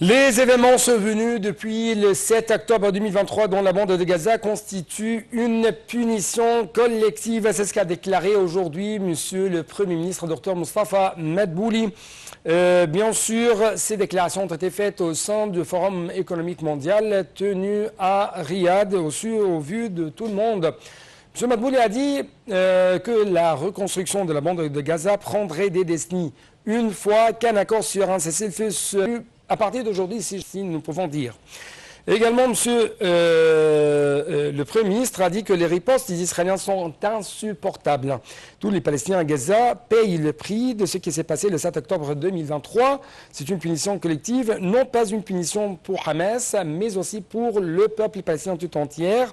Les événements survenus depuis le 7 octobre 2023 dans la bande de Gaza constituent une punition collective. C'est ce qu'a déclaré aujourd'hui Monsieur le Premier ministre, Dr Mostafa Madbouli. Bien sûr, ces déclarations ont été faites au sein du Forum économique mondial tenu à Riyad, au vu de tout le monde. M. Madbouli a dit que la reconstruction de la bande de Gaza prendrait des décennies une fois qu'un accord sur un cessez-le-feu serait à partir d'aujourd'hui, si nous pouvons dire. Également, Monsieur le Premier ministre a dit que les ripostes des Israéliens sont insupportables. Tous les Palestiniens à Gaza payent le prix de ce qui s'est passé le 7 octobre 2023. C'est une punition collective, non pas une punition pour Hamas, mais aussi pour le peuple palestinien tout entier.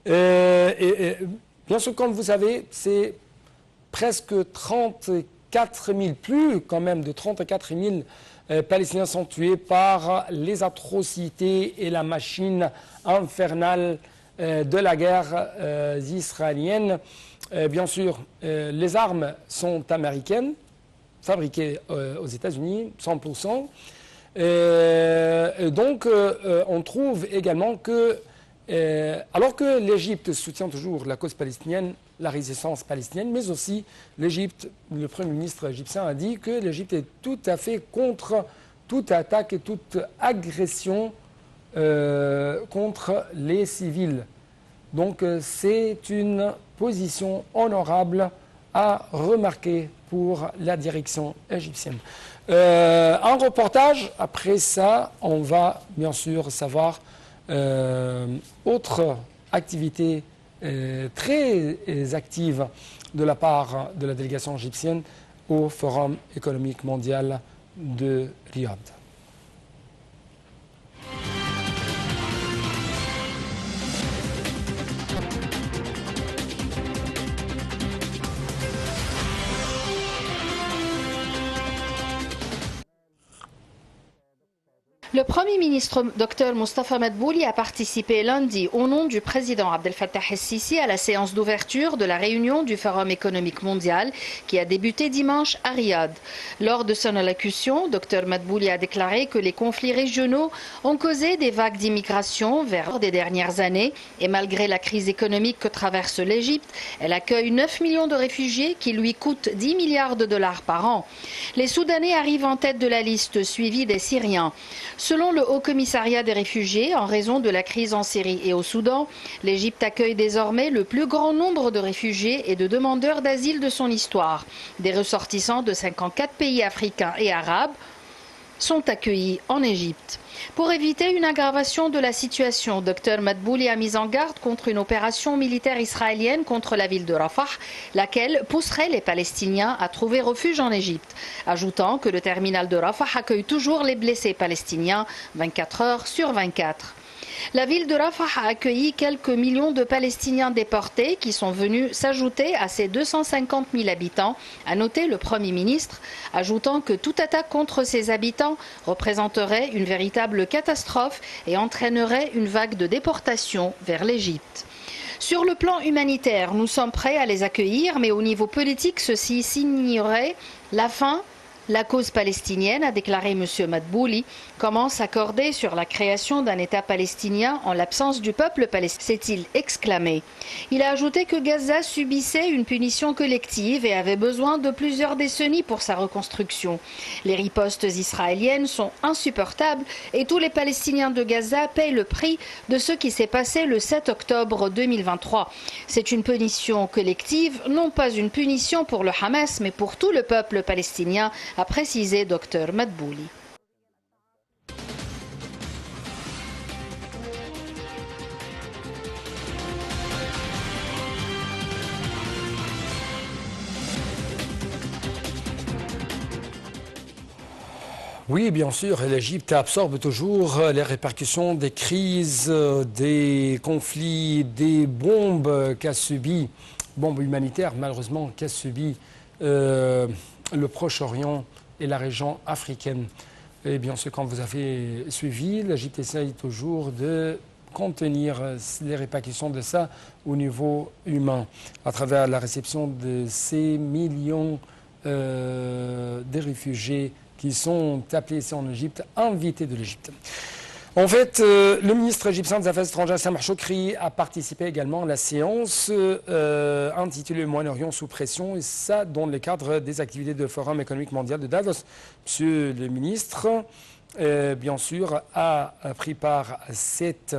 Bien sûr, comme vous savez, c'est presque 34 000, plus quand même de 34 000 Palestiniens sont tués par les atrocités et la machine infernale de la guerre israélienne. Bien sûr, les armes sont américaines, fabriquées aux États-Unis, 100%. Donc, on trouve également que, alors que l'Égypte soutient toujours la cause palestinienne, la résistance palestinienne, mais aussi l'Égypte, le Premier ministre égyptien a dit que l'Égypte est tout à fait contre toute attaque et toute agression contre les civils. Donc c'est une position honorable à remarquer pour la direction égyptienne. Un reportage, après ça, on va bien sûr savoir autre activité très active de la part de la délégation égyptienne au Forum économique mondial de Riyad. Le Premier ministre Dr Mostafa Madbouli a participé lundi au nom du président Abdel Fattah el-Sisi à la séance d'ouverture de la réunion du Forum économique mondial qui a débuté dimanche à Riyad. Lors de son allocution, Dr Madbouli a déclaré que les conflits régionaux ont causé des vagues d'immigration vers des dernières années et malgré la crise économique que traverse l'Égypte, elle accueille 9 millions de réfugiés qui lui coûtent 10 milliards de dollars par an. Les Soudanais arrivent en tête de la liste suivie des Syriens. Selon le Haut Commissariat des réfugiés, en raison de la crise en Syrie et au Soudan, l'Égypte accueille désormais le plus grand nombre de réfugiés et de demandeurs d'asile de son histoire. Des ressortissants de 54 pays africains et arabes sont accueillis en Égypte. Pour éviter une aggravation de la situation, Dr Madbouli a mis en garde contre une opération militaire israélienne contre la ville de Rafah, laquelle pousserait les Palestiniens à trouver refuge en Égypte, ajoutant que le terminal de Rafah accueille toujours les blessés palestiniens 24 heures sur 24. La ville de Rafah a accueilli quelques millions de Palestiniens déportés qui sont venus s'ajouter à ses 250 000 habitants, a noté le Premier ministre, ajoutant que toute attaque contre ces habitants représenterait une véritable catastrophe et entraînerait une vague de déportation vers l'Égypte. Sur le plan humanitaire, nous sommes prêts à les accueillir, mais au niveau politique, ceci signerait la fin. La cause palestinienne, a déclaré M. Madbouli, commence à accorder sur la création d'un État palestinien en l'absence du peuple palestinien, s'est-il exclamé. Il a ajouté que Gaza subissait une punition collective et avait besoin de plusieurs décennies pour sa reconstruction. Les ripostes israéliennes sont insupportables et tous les Palestiniens de Gaza payent le prix de ce qui s'est passé le 7 octobre 2023. C'est une punition collective, non pas une punition pour le Hamas, mais pour tout le peuple palestinien, a précisé Dr Madbouli. Oui, bien sûr, l'Égypte absorbe toujours les répercussions des crises, des conflits, des bombes qu'a subi, bombes humanitaires malheureusement qu'a subi le Proche-Orient et la région africaine. Et bien sûr, comme vous avez suivi, l'Égypte essaye toujours de contenir les répercussions de ça au niveau humain, à travers la réception de ces millions de réfugiés qui sont appelés ici en Égypte invités de l'Égypte. En fait, le ministre égyptien des Affaires étrangères, Samah Shoukry, a participé également à la séance intitulée Moyen-Orient sous pression, et ça dans le cadre des activités du Forum économique mondial de Davos. Monsieur le ministre, bien sûr, a pris part à cette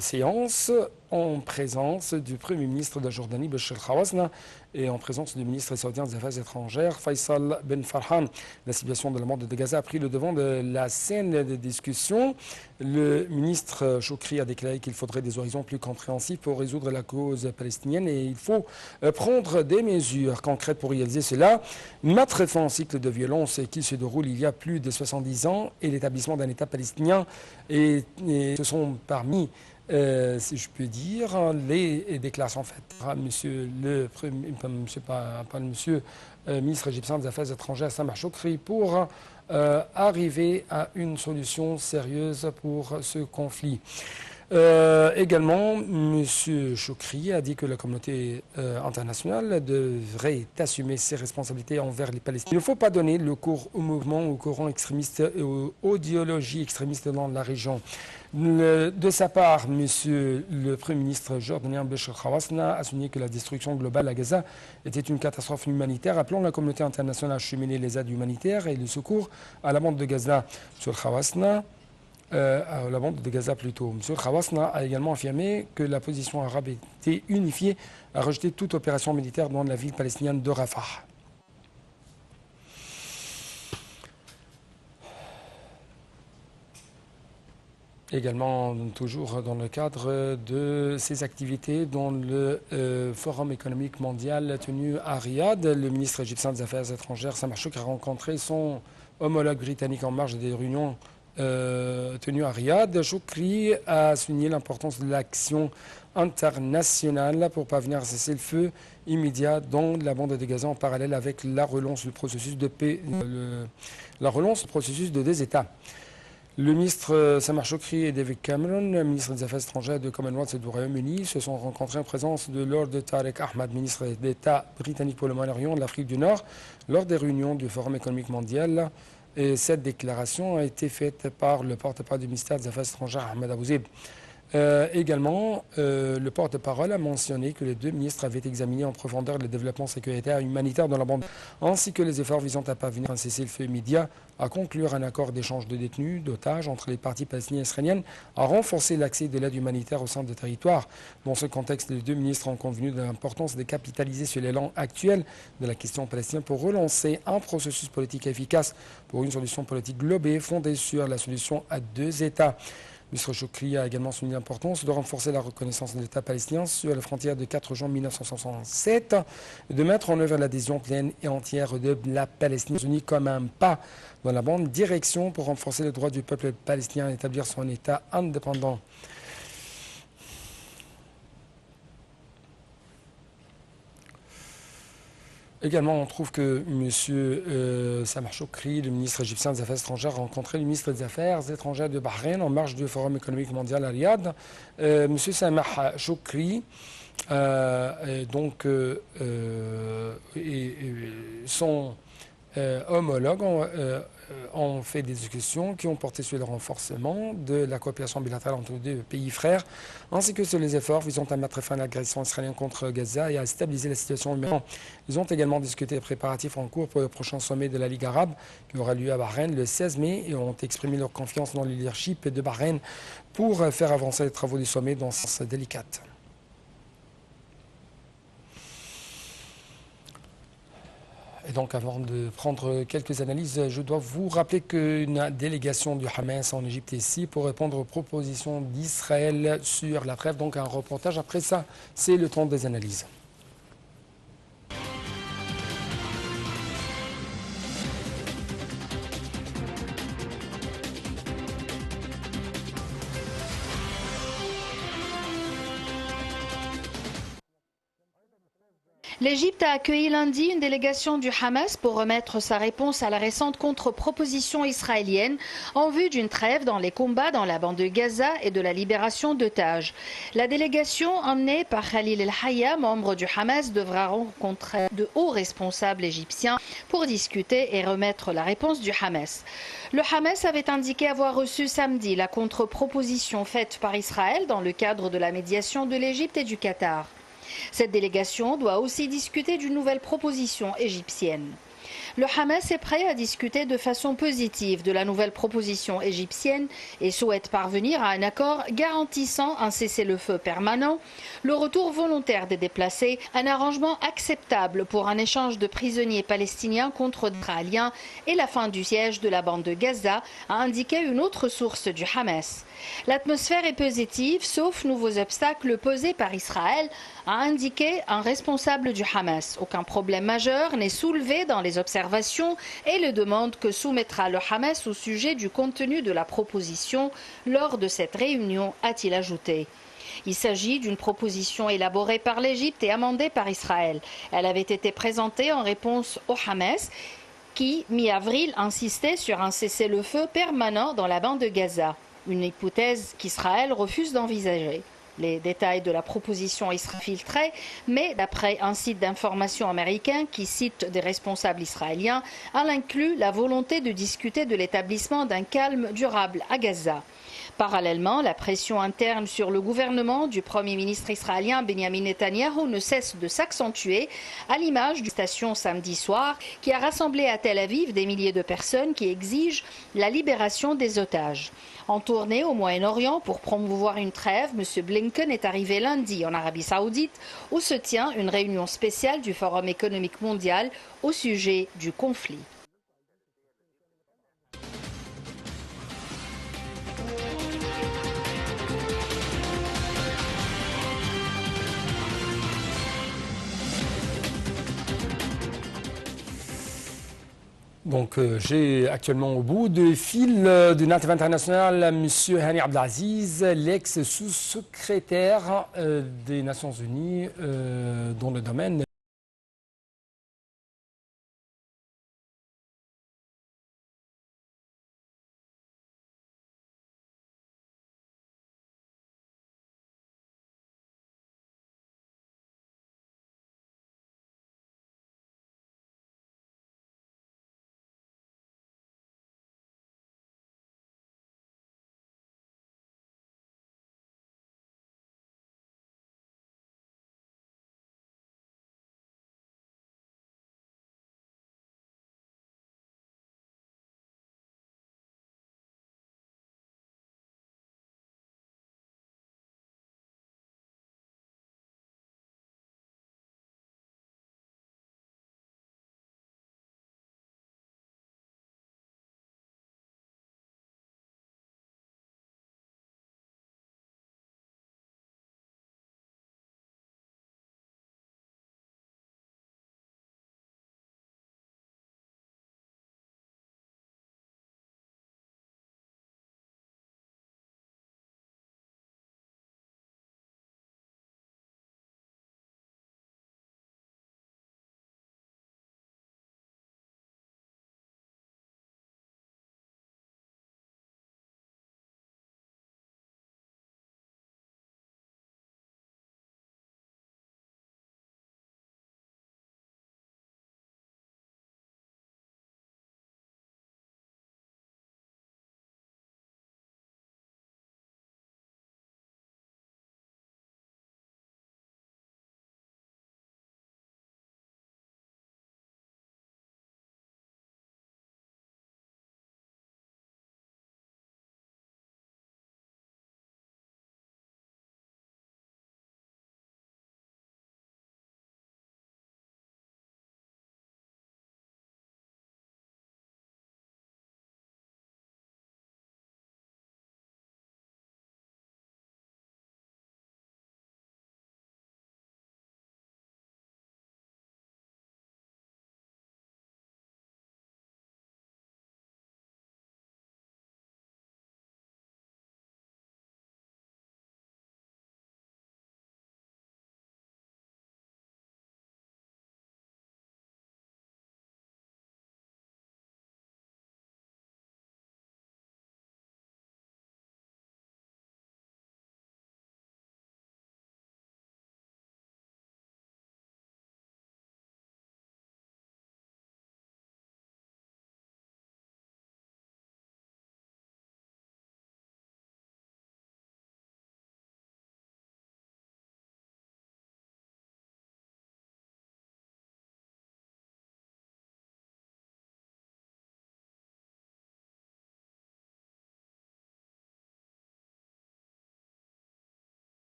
séance en présence du Premier ministre de la Jordanie, Béchir Khawasna, et en présence du ministre saoudien des Affaires étrangères, Faisal Ben Farhan. La situation de la bande de Gaza a pris le devant de la scène de discussion. Le ministre Shoukry a déclaré qu'il faudrait des horizons plus compréhensifs pour résoudre la cause palestinienne et il faut prendre des mesures concrètes pour réaliser cela. Mettre fin au cycle de violence qui se déroule il y a plus de 70 ans et l'établissement d'un État palestinien. Et ce sont parmi si je peux dire, les déclarations faites par monsieur le ministre égyptien des Affaires étrangères, Samah Shoukry, pour arriver à une solution sérieuse pour ce conflit. Également, M. Shoukry a dit que la communauté internationale devrait assumer ses responsabilités envers les Palestiniens. Il ne faut pas donner le cours au mouvement, au courant extrémiste et aux idéologies extrémistes dans la région. De sa part, M. le Premier ministre jordanien Béchir Khawasna a souligné que la destruction globale à Gaza était une catastrophe humanitaire, appelant la communauté internationale à acheminer les aides humanitaires et le secours à la bande de Gaza. M. Khawasna la bande de Gaza plutôt. M. Khawasna a également affirmé que la position arabe était unifiée à rejeter toute opération militaire dans la ville palestinienne de Rafah. Également, toujours dans le cadre de ces activités dans le Forum économique mondial tenu à Riyad, le ministre égyptien des Affaires étrangères, Samah Shoukry, a rencontré son homologue britannique en marge des réunions tenu à Riyad. Shoukry a souligné l'importance de l'action internationale pour parvenir à cesser le feu immédiat dans la bande de Gaza en parallèle avec la relance du processus de paix, la relance du processus de deux États. Le ministre Samah Shoukry et David Cameron, ministre des Affaires étrangères de Commonwealth et du Royaume-Uni, se sont rencontrés en présence de Lord Tariq Ahmad, ministre d'État britannique pour le Moyen-Orient de l'Afrique du Nord, lors des réunions du Forum économique mondial. Et cette déclaration a été faite par le porte-parole du ministère des Affaires étrangères, Ahmed Abouzeb. Également, le porte-parole a mentionné que les deux ministres avaient examiné en profondeur le développement sécuritaire et humanitaire dans la bande, ainsi que les efforts visant à parvenir à un cessez-le-feu immédiat, à conclure un accord d'échange de détenus, d'otages entre les parties palestiniennes et israéliennes, à renforcer l'accès de l'aide humanitaire au sein du territoire. Dans ce contexte, les deux ministres ont convenu de l'importance de capitaliser sur l'élan actuel de la question palestinienne pour relancer un processus politique efficace pour une solution politique globale fondée sur la solution à deux États. M. Shoukry a également souligné l'importance de renforcer la reconnaissance de l'État palestinien sur la frontière de 4 juin 1967 et de mettre en œuvre l'adhésion pleine et entière de la Palestine unie comme un pas dans la bonne direction pour renforcer le droit du peuple palestinien à établir son État indépendant. Également, on trouve que M. Samah Shoukry, le ministre égyptien des Affaires étrangères, a rencontré le ministre des Affaires étrangères de Bahreïn en marge du Forum économique mondial à Riyad. M. Samah Shoukry, son homologue ont fait des discussions qui ont porté sur le renforcement de la coopération bilatérale entre les deux pays frères, ainsi que sur les efforts visant à mettre fin à l'agression israélienne contre Gaza et à stabiliser la situation humaine. Ils ont également discuté des préparatifs en cours pour le prochain sommet de la Ligue arabe qui aura lieu à Bahreïn le 16 mai et ont exprimé leur confiance dans le leadership de Bahreïn pour faire avancer les travaux du sommet dans ce sens délicat. Et donc, avant de prendre quelques analyses, je dois vous rappeler qu'une délégation du Hamas en Égypte est ici pour répondre aux propositions d'Israël sur la trêve. Donc, un reportage. Après ça, c'est le temps des analyses. L'Égypte a accueilli lundi une délégation du Hamas pour remettre sa réponse à la récente contre-proposition israélienne en vue d'une trêve dans les combats dans la bande de Gaza et de la libération d'otages. La délégation emmenée par Khalil El-Hayya, membre du Hamas, devra rencontrer de hauts responsables égyptiens pour discuter et remettre la réponse du Hamas. Le Hamas avait indiqué avoir reçu samedi la contre-proposition faite par Israël dans le cadre de la médiation de l'Égypte et du Qatar. Cette délégation doit aussi discuter d'une nouvelle proposition égyptienne. Le Hamas est prêt à discuter de façon positive de la nouvelle proposition égyptienne et souhaite parvenir à un accord garantissant un cessez-le-feu permanent, le retour volontaire des déplacés, un arrangement acceptable pour un échange de prisonniers palestiniens contre israéliens et la fin du siège de la bande de Gaza, a indiqué une autre source du Hamas. L'atmosphère est positive, sauf nouveaux obstacles posés par Israël, a indiqué un responsable du Hamas. Aucun problème majeur n'est soulevé dans les observations et les demandes que soumettra le Hamas au sujet du contenu de la proposition lors de cette réunion, a-t-il ajouté. Il s'agit d'une proposition élaborée par l'Égypte et amendée par Israël. Elle avait été présentée en réponse au Hamas qui, mi-avril, insistait sur un cessez-le-feu permanent dans la bande de Gaza. Une hypothèse qu'Israël refuse d'envisager. Les détails de la proposition seraient filtrés, mais d'après un site d'information américain qui cite des responsables israéliens, elle inclut la volonté de discuter de l'établissement d'un calme durable à Gaza. Parallèlement, la pression interne sur le gouvernement du Premier ministre israélien Benjamin Netanyahou ne cesse de s'accentuer, à l'image d'une station samedi soir qui a rassemblé à Tel Aviv des milliers de personnes qui exigent la libération des otages. En tournée au Moyen-Orient pour promouvoir une trêve, M. Blinken est arrivé lundi en Arabie Saoudite où se tient une réunion spéciale du Forum économique mondial au sujet du conflit. Donc, j'ai actuellement au bout du fil de Native International M. Hani Abdelaziz, l'ex-sous-secrétaire des Nations Unies dans le domaine